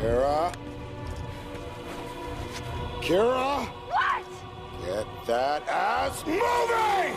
Kira? Kira? What? Get that ass moving!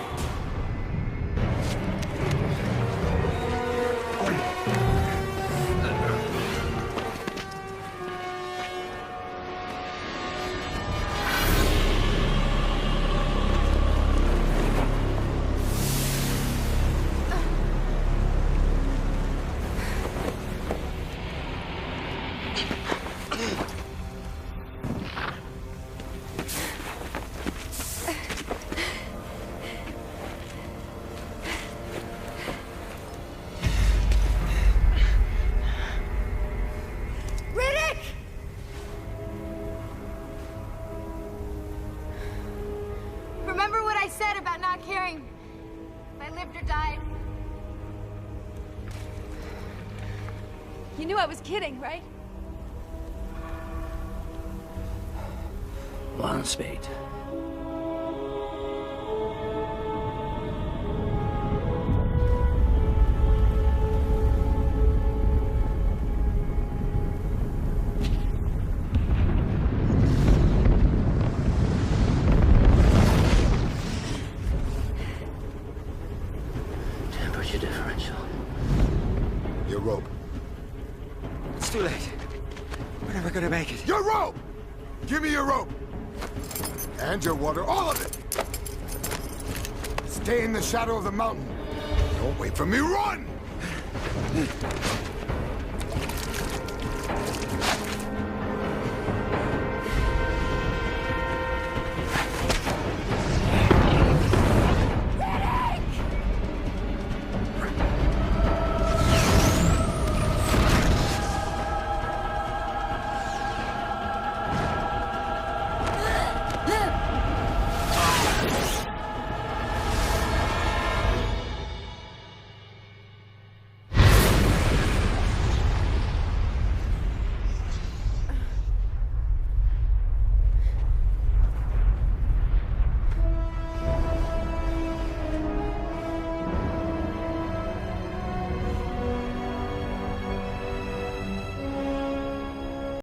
Remember what I said about not caring if I lived or died? You knew I was kidding, right? One spade. Temperature differential. Your rope. It's too late. We're never gonna make it. Your rope! Give me your rope! And your water, all of it! Stay in the shadow of the mountain. Don't wait for me, run!